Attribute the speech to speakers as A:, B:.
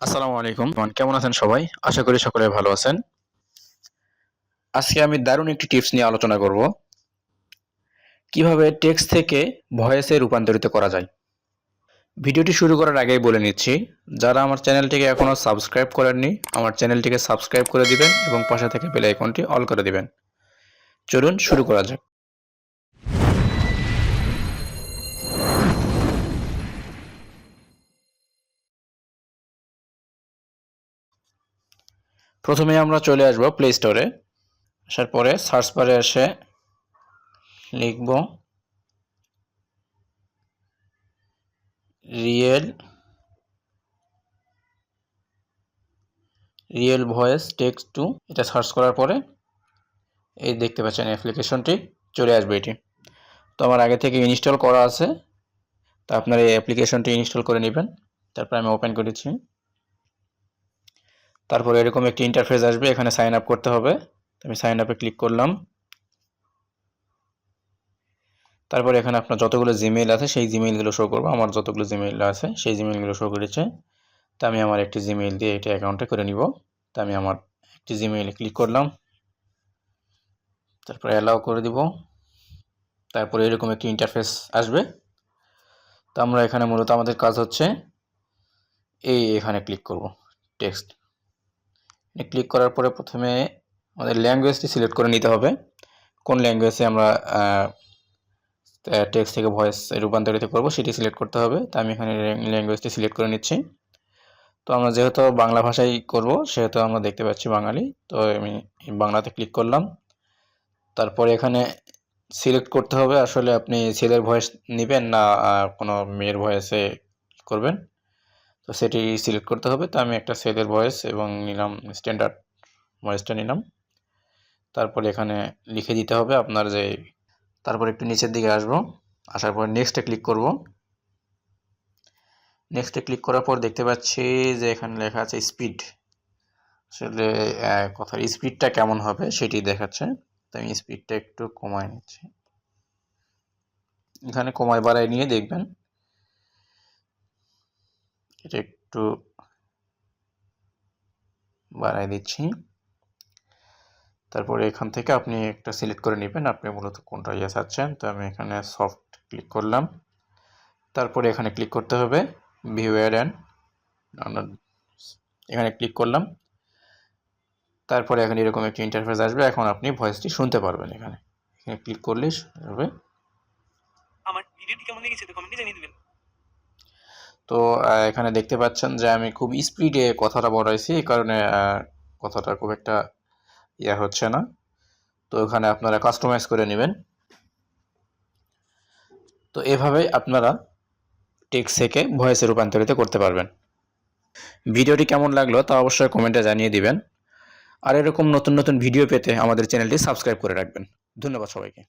A: আসসালামু আলাইকুম। কেমন আছেন সবাই? আশা করি সকলে ভালো আছেন। আজকে আমি দারুণ একটি টিপস নিয়ে আলোচনা করব। কিভাবে টেক্সট থেকে ভয়েসে রূপান্তরিত করা যায়। ভিডিওটি শুরু করার আগেই বলে নিচ্ছি, যারা আমার চ্যানেলটিকে এখনও সাবস্ক্রাইব করেননি, আমার চ্যানেলটিকে সাবস্ক্রাইব করে দিবেন এবং পাশে থেকে বেল আইকনটি অল করে দিবেন। চলুন শুরু করা যাক। প্রথমে আমরা চলে আসব প্লে স্টোরে। আসার পরে সার্চ বারে এসে লিখব রিয়েল ভয়েস টেক্সট টু। এটা সার্চ করার পরে এই দেখতে পাচ্ছেন অ্যাপ্লিকেশনটি চলে আসবে এটি। তো আমার আগে থেকে ইনস্টল করা আছে, তো আপনারা এই অ্যাপ্লিকেশনটি ইনস্টল করে নেবেন। তারপর আমি ওপেন করেছি। তারপর এরকম একটি ইন্টারফেস আসবে, এখানে সাইন আপ করতে হবে। আমি সাইন আপে ক্লিক করলাম। তারপর এখানে আপনার যতগুলো জিমেইল আছে সেই জিমেইলগুলো শো করবো। আমার যতগুলো জিমেইল আছে সেই জিমেইলগুলো শো করেছে। তো আমি আমার একটি জিমেইল দিয়ে এটা অ্যাকাউন্টে করে নিব। তো আমি আমার একটি জিমেইলে ক্লিক করলাম। তারপর অ্যালাউ করে দিব। তারপর এরকম একটি ইন্টারফেস আসবে। তো আমরা এখানে মূলত আমাদের কাজ হচ্ছে এখানে ক্লিক করব টেক্সট। ক্লিক করার পরে প্রথমে আমাদের ল্যাঙ্গুয়েজটি সিলেক্ট করে নিতে হবে, কোন ল্যাঙ্গুয়েজে আমরা টেক্সট থেকে ভয়েস রূপান্তরিত করব সেটি সিলেক্ট করতে হবে। তো আমি এখানে ল্যাঙ্গুয়েজটি সিলেক্ট করে নিচ্ছি। তো আমরা যেহেতু বাংলা ভাষায় করব সেহেতু আমরা দেখতে পাচ্ছি বাঙালি। তো আমি বাংলাতে ক্লিক করলাম। তারপরে এখানে সিলেক্ট করতে হবে আসলে আপনি ছেলের ভয়েস নেবেন না কোনো মেয়ের ভয়েসে করবেন, তো সেটি সিলেক্ট করতে হবে। তো আমি একটা ছেলের ভয়েস এবং নিলাম, স্ট্যান্ডার্ড ভয়েসটা নিলাম। তারপরে এখানে লিখে দিতে হবে আপনার যে, তারপর একটু নিচের দিকে আসব, আসার পর নেক্সটে ক্লিক করব। নেক্সটে ক্লিক করার পর দেখতে পাচ্ছি যে এখানে লেখা আছে স্পিড। আসলে কথার স্পিডটা কেমন হবে সেটি দেখাচ্ছে। তো আমি স্পিডটা একটু কমায় নিচ্ছি, এখানে কমায় বাড়ায় নিয়ে দেখবেন এটা একটু বাড়ায় দিচ্ছি। তারপরে এখান থেকে আপনি একটা সিলেক্ট করে নেবেন আপনি মূলত কোনটা চাচ্ছেন। তো আমি এখানে সফট ক্লিক করলাম। তারপরে এখানে ক্লিক করতে হবে ভিউ অ্যাড অ্যান্ড, এখানে ক্লিক করলাম। তারপরে এখানে এরকম একটি ইন্টারফেস আসবে, এখন আপনি ভয়েসটি শুনতে পারবেন। এখানে ক্লিক করলেই হবে।
B: আমার ভিডিওটি কেমন লেগেছে তো কমেন্টে জানিয়ে দিবেন।
A: তো এখানে দেখতে পাচ্ছেন যে আমি খুব স্পিডে কথাটা বলাইছি, এই কারণে কথাটা খুব একটা হচ্ছে না। তো এখানে আপনারা কাস্টমাইজ করে নেবেন। তো এভাবে আপনারা টেক্সট থেকে ভয়েসে রূপান্তরিত করতে পারবেন। ভিডিওটি কেমন লাগলো তা অবশ্যই কমেন্টে জানিয়ে দিবেন। আর এরকম নতুন নতুন ভিডিও পেতে আমাদের চ্যানেলটি সাবস্ক্রাইব করে রাখবেন। ধন্যবাদ সবাইকে।